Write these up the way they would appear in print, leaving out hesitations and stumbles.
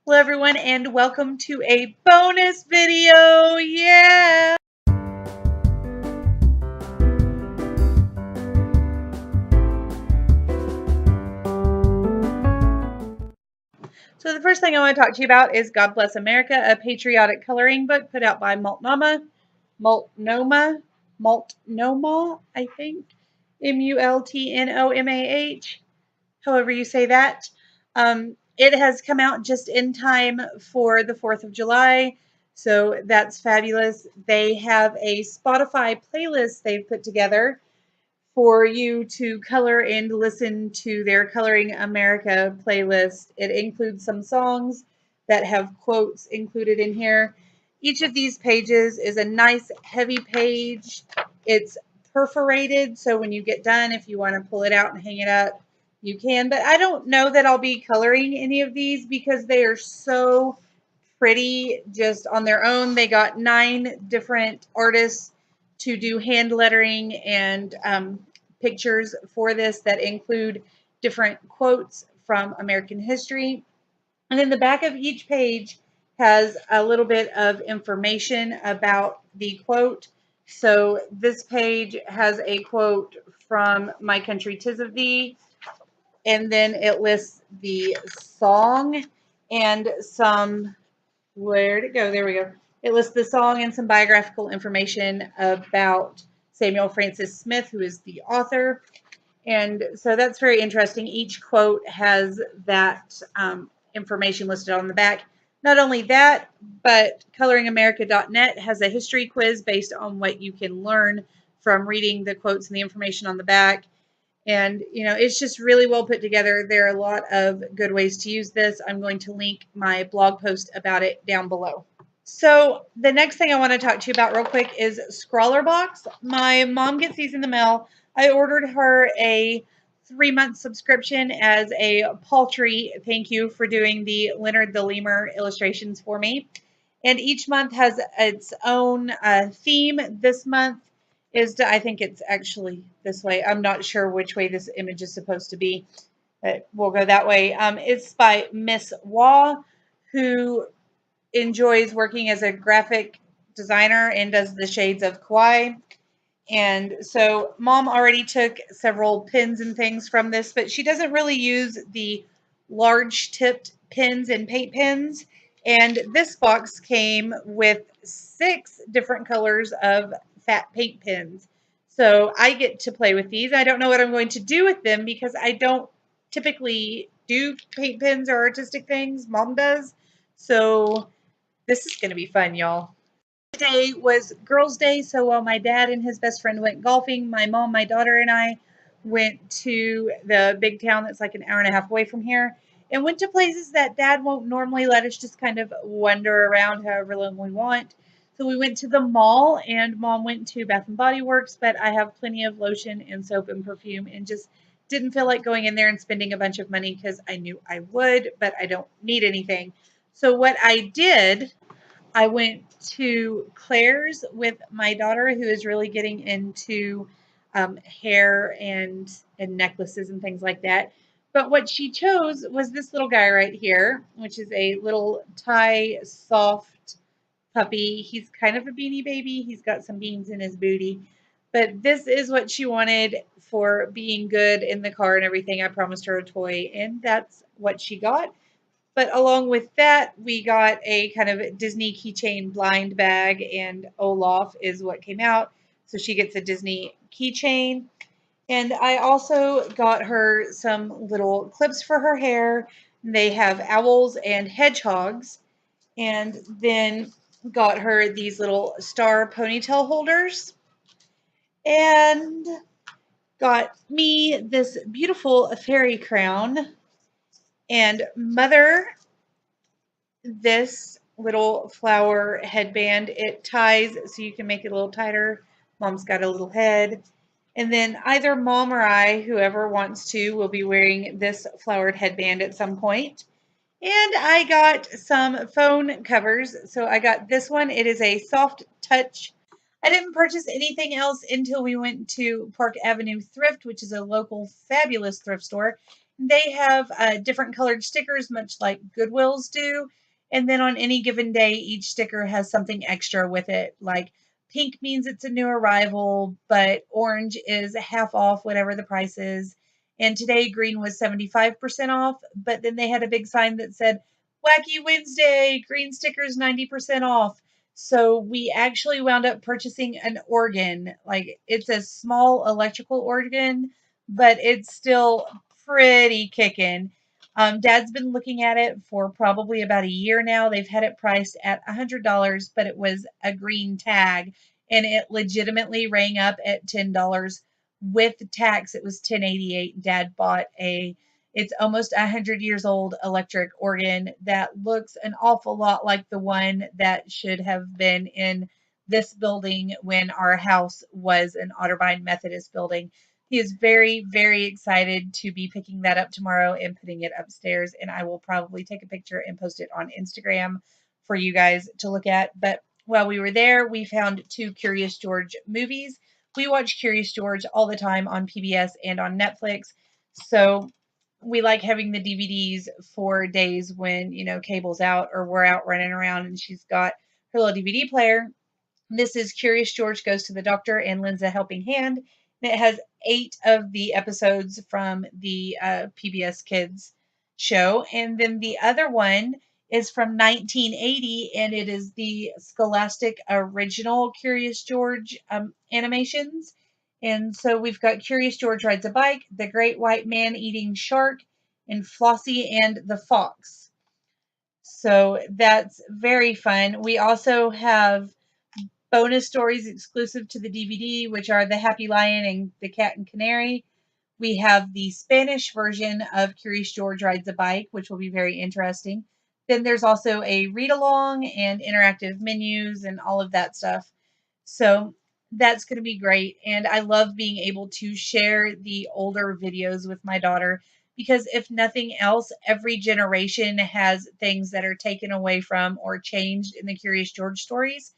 Hello everyone and welcome to a bonus video. Yeah! So the first thing I want to talk to you about is God Bless America, a patriotic coloring book put out by Multnomah, I think. Multnomah, however you say that. It has come out just in time for the 4th of July, so that's fabulous. They have a Spotify playlist they've put together for you to color and listen to their Coloring America playlist. It includes some songs that have quotes included in here. Each of these pages is a nice heavy page. It's perforated, so when you get done, if you want to pull it out and hang it up, you can. But I don't know that I'll be coloring any of these because they are so pretty just on their own. They got 9 different artists to do hand lettering and pictures for this that include different quotes from American history. And then the back of each page has a little bit of information about the quote. So this page has a quote from My Country 'Tis of Thee, and then it lists the song and some, where'd it go? There we go. It lists the song and some biographical information about Samuel Francis Smith, who is the author. And so that's very interesting. Each quote has that information listed on the back. Not only that, but coloringamerica.net has a history quiz based on what you can learn from reading the quotes and the information on the back. And, it's just really well put together. There are a lot of good ways to use this. I'm going to link my blog post about it down below. So the next thing I want to talk to you about real quick is Scrawlrbox. My mom gets these in the mail. I ordered her a 3-month subscription as a paltry thank you for doing the Leonard the Lemur illustrations for me. And each month has its own theme. This month I think it's actually this way. I'm not sure which way this image is supposed to be, but we'll go that way. It's by Miss Waugh, who enjoys working as a graphic designer and does the shades of kawaii. And so mom already took several pins and things from this, but she doesn't really use the large tipped pins and paint pens. And this box came with 6 different colors of fat paint pens. So I get to play with these. I don't know what I'm going to do with them because I don't typically do paint pens or artistic things. Mom does. So this is going to be fun, y'all. Today was Girls' Day, so while my dad and his best friend went golfing, my mom, my daughter, and I went to the big town that's like an hour and a half away from here and went to places that dad won't normally let us just kind of wander around however long we want. So we went to the mall and mom went to Bath and Body Works, but I have plenty of lotion and soap and perfume and just didn't feel like going in there and spending a bunch of money because I knew I would, but I don't need anything. So what I did, I went to Claire's with my daughter, who is really getting into hair and necklaces and things like that. But what she chose was this little guy right here, which is a little Thai soft puppy. He's kind of a beanie baby. He's got some beans in his booty. But this is what she wanted for being good in the car and everything. I promised her a toy, and that's what she got. But along with that, we got a kind of Disney keychain blind bag, and Olaf is what came out. So she gets a Disney keychain. And I also got her some little clips for her hair. They have owls and hedgehogs. And then got her these little star ponytail holders. And got me this beautiful fairy crown. And mother this little flower headband. It ties so you can make it a little tighter. Mom's got a little head. And then either mom or I, whoever wants to, will be wearing this flowered headband at some point. And I got some phone covers. So I got this one. It is a soft touch. I didn't purchase anything else until we went to Park Avenue Thrift, which is a local fabulous thrift store. They have different colored stickers, much like Goodwill's do. And then on any given day, each sticker has something extra with it. Like pink means it's a new arrival, but orange is half off, whatever the price is. And today, green was 75% off. But then they had a big sign that said, Wacky Wednesday, green stickers 90% off. So we actually wound up purchasing an organ. Like it's a small electrical organ, but it's still pretty kicking. Dad's been looking at it for probably about a year now. They've had it priced at $100, but it was a green tag, and it legitimately rang up at $10 with tax. It was $10.88. Dad bought a it's almost 100 years old electric organ that looks an awful lot like the one that should have been in this building when our house was an Otterbein Methodist building. He is very, very excited to be picking that up tomorrow and putting it upstairs. And I will probably take a picture and post it on Instagram for you guys to look at. But while we were there, we found two Curious George movies. We watch Curious George all the time on PBS and on Netflix. So we like having the DVDs for days when, cable's out or we're out running around and she's got her little DVD player. This is Curious George Goes to the Doctor and Lends a Helping Hand. And it has 8 of the episodes from the PBS Kids show. And then the other one is from 1980, and it is the Scholastic original Curious George animations. And so we've got Curious George Rides a Bike, The Great White Man Eating Shark, and Flossie and the Fox. So that's very fun. We also have bonus stories exclusive to the DVD, which are The Happy Lion and The Cat and Canary. We have the Spanish version of Curious George Rides a Bike, which will be very interesting. Then there's also a read along and interactive menus and all of that stuff. So that's going to be great. And I love being able to share the older videos with my daughter because, if nothing else, every generation has things that are taken away from or changed in the Curious George stories,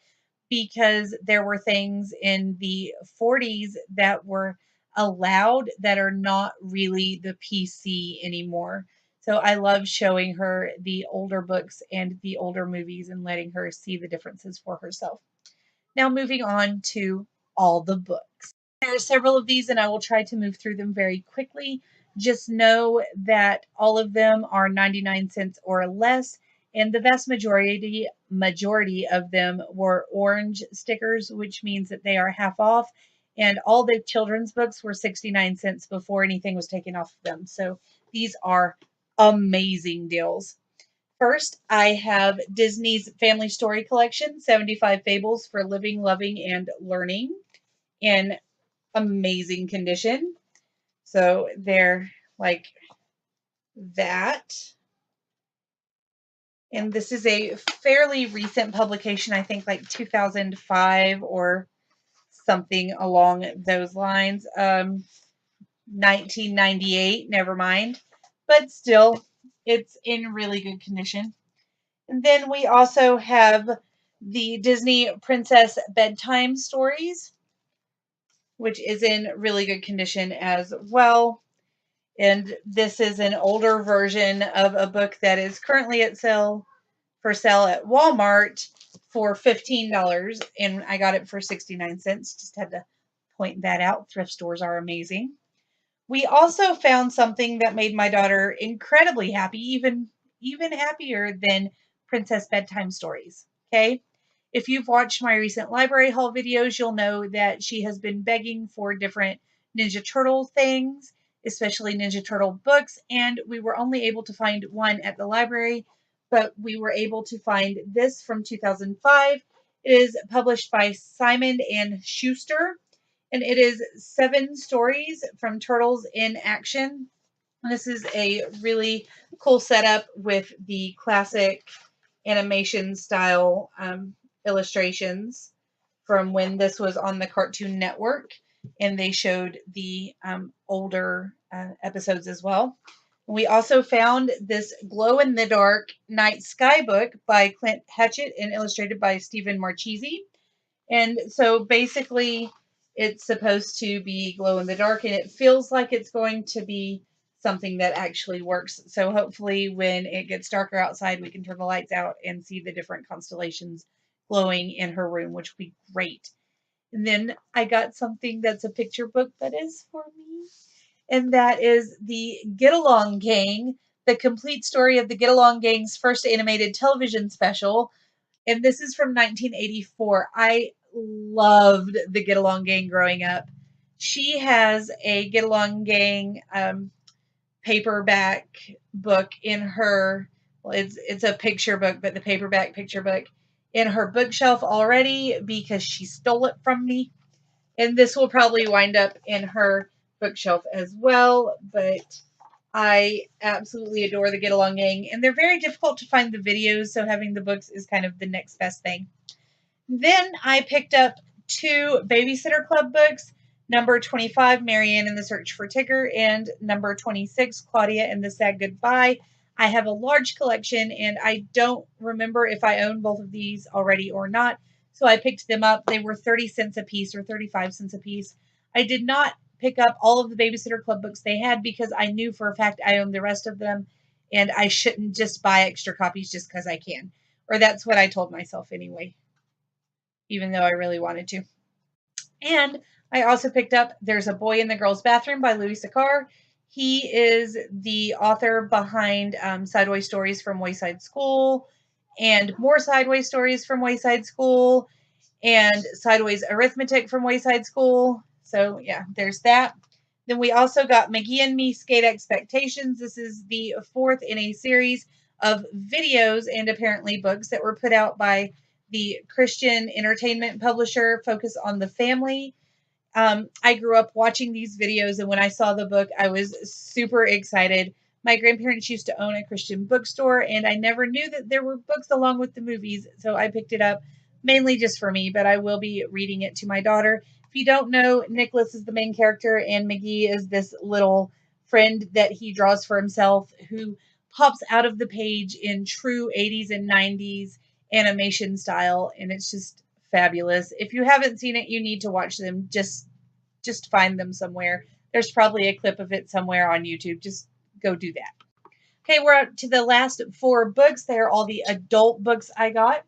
because there were things in the 40s that were allowed that are not really the PC anymore. So I love showing her the older books and the older movies and letting her see the differences for herself. Now, moving on to all the books. There are several of these, and I will try to move through them very quickly. Just know that all of them are 99 cents or less, and the vast majority of them were orange stickers, which means that they are half off. And all the children's books were 69 cents before anything was taken off of them. So these are amazing deals. First, I have Disney's Family Story Collection, 75 Fables for Living, Loving, and Learning, in amazing condition. So they're like that. And this is a fairly recent publication, I think like 2005 or something along those lines. 1998, never mind. But still, it's in really good condition. And then we also have the Disney Princess Bedtime Stories, which is in really good condition as well. And this is an older version of a book that is currently for sale at Walmart for $15, and I got it for 69 cents. Just had to point that out. Thrift stores are amazing. We also found something that made my daughter incredibly happy, even happier than Princess Bedtime Stories. Okay? If you've watched my recent library haul videos, you'll know that she has been begging for different Ninja Turtle things, especially Ninja Turtle books, and we were only able to find one at the library, but we were able to find this from 2005. It is published by Simon & Schuster, and it is 7 stories from Turtles in Action. This is a really cool setup with the classic animation style illustrations from when this was on the Cartoon Network, and they showed the older episodes as well. We also found this glow-in-the-dark night sky book by Clint Hatchett and illustrated by Stephen Marchese. And so basically it's supposed to be glow in the dark, and it feels like it's going to be something that actually works. So hopefully when it gets darker outside, we can turn the lights out and see the different constellations glowing in her room, which would be great. And then I got something that's a picture book that is for me, and that is the Get Along Gang, the complete story of the Get Along Gang's first animated television special. And this is from 1984. I loved the Get Along Gang growing up. She has a Get Along Gang paperback book in her, well, it's a picture book, but the paperback picture book in her bookshelf already because she stole it from me. And this will probably wind up in her bookshelf as well, but I absolutely adore the Get Along Gang, and they're very difficult to find the videos, so having the books is kind of the next best thing. Then I picked up 2 Babysitter Club books, number 25, Marianne and the Search for Tigger, and number 26, Claudia and the Sad Goodbye. I have a large collection, and I don't remember if I own both of these already or not, so I picked them up. They were 30 cents a piece or 35 cents a piece. I did not pick up all of the Babysitter Club books they had because I knew for a fact I owned the rest of them, and I shouldn't just buy extra copies just because I can. Or that's what I told myself anyway, even though I really wanted to. And I also picked up There's a Boy in the Girls' Bathroom by Louis Sachar. He is the author behind Sideways Stories from Wayside School and More Sideways Stories from Wayside School and Sideways Arithmetic from Wayside School. So, yeah, there's that. Then we also got McGee and Me Skate Expectations. This is the 4th in a series of videos and apparently books that were put out by the Christian entertainment publisher Focus on the Family. I grew up watching these videos, and when I saw the book, I was super excited. My grandparents used to own a Christian bookstore, and I never knew that there were books along with the movies, so I picked it up mainly just for me, but I will be reading it to my daughter. If you don't know, Nicholas is the main character, and McGee is this little friend that he draws for himself who pops out of the page in true 80s and 90s animation style, and it's just fabulous. If you haven't seen it, you need to watch them. Just find them somewhere. There's probably a clip of it somewhere on YouTube. Just go do that. Okay, we're up to the last 4 books. They are all the adult books I got.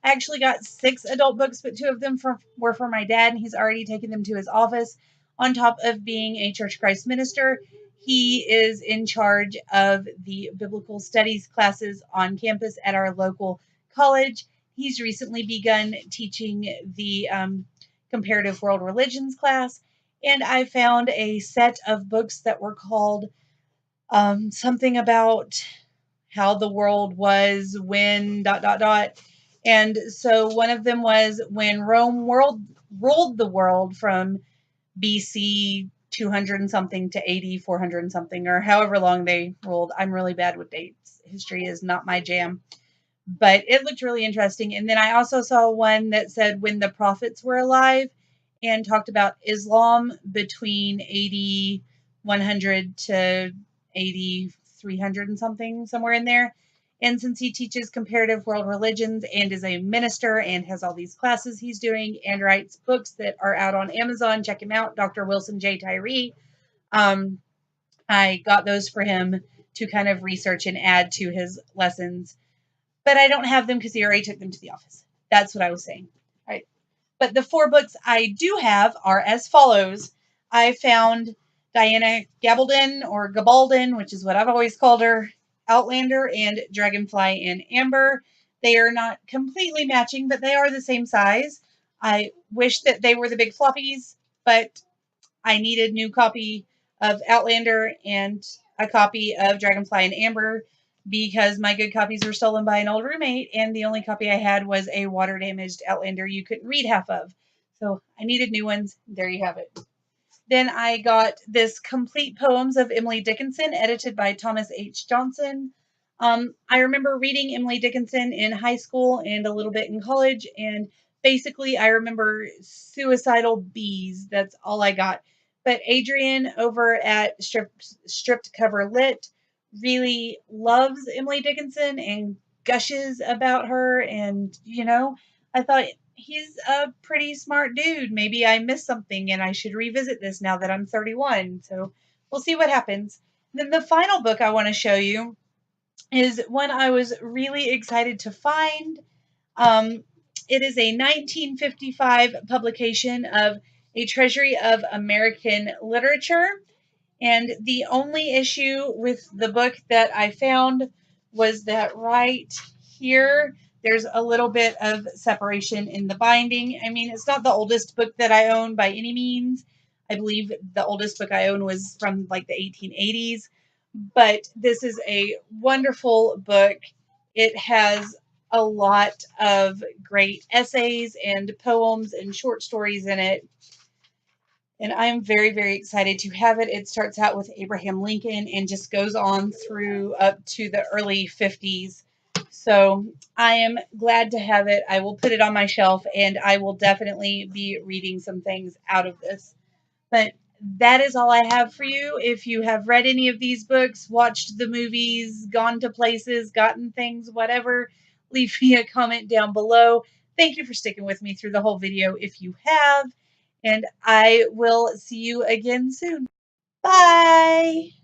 I actually got 6 adult books, but 2 of them were for my dad, and he's already taken them to his office. On top of being a Church of Christ minister, he is in charge of the biblical studies classes on campus at our local college. He's recently begun teaching the comparative world religions class, and I found a set of books that were called something about how the world was when ... And so one of them was when Rome ruled the world from BC 200 and something to AD 400 and something, or however long they ruled. I'm really bad with dates. History is not my jam. But it looked really interesting. And then I also saw one that said when the prophets were alive and talked about Islam between AD 100 to AD 300 and something, somewhere in there. And since he teaches comparative world religions and is a minister and has all these classes he's doing and writes books that are out on Amazon, check him out, Dr. Wilson J. Tyree. I got those for him to kind of research and add to his lessons, but I don't have them because he already took them to the office. That's what I was saying. All right. But the 4 books I do have are as follows. I found Diana Gabaldon, or Gabaldon, which is what I've always called her, Outlander, and Dragonfly in Amber. They are not completely matching, but they are the same size. I wish that they were the big floppies, but I needed a new copy of Outlander and a copy of Dragonfly and Amber because my good copies were stolen by an old roommate, and the only copy I had was a water-damaged Outlander you couldn't read half of. So I needed new ones. There you have it. Then I got this Complete Poems of Emily Dickinson, edited by Thomas H. Johnson. I remember reading Emily Dickinson in high school and a little bit in college, and basically I remember suicidal bees. That's all I got. But Adrian over at Stripped Cover Lit really loves Emily Dickinson and gushes about her, and I thought he's a pretty smart dude. Maybe I missed something and I should revisit this now that I'm 31. So we'll see what happens. Then the final book I want to show you is one I was really excited to find. Um, it is a 1955 publication of A Treasury of American Literature. And the only issue with the book that I found was that right here, there's a little bit of separation in the binding. I mean, it's not the oldest book that I own by any means. I believe the oldest book I own was from like the 1880s. But this is a wonderful book. It has a lot of great essays and poems and short stories in it, and I'm very, very excited to have it. It starts out with Abraham Lincoln and just goes on through up to the early 50s. So I am glad to have it. I will put it on my shelf and I will definitely be reading some things out of this. But that is all I have for you. If you have read any of these books, watched the movies, gone to places, gotten things, whatever, leave me a comment down below. Thank you for sticking with me through the whole video if you have, and I will see you again soon. Bye!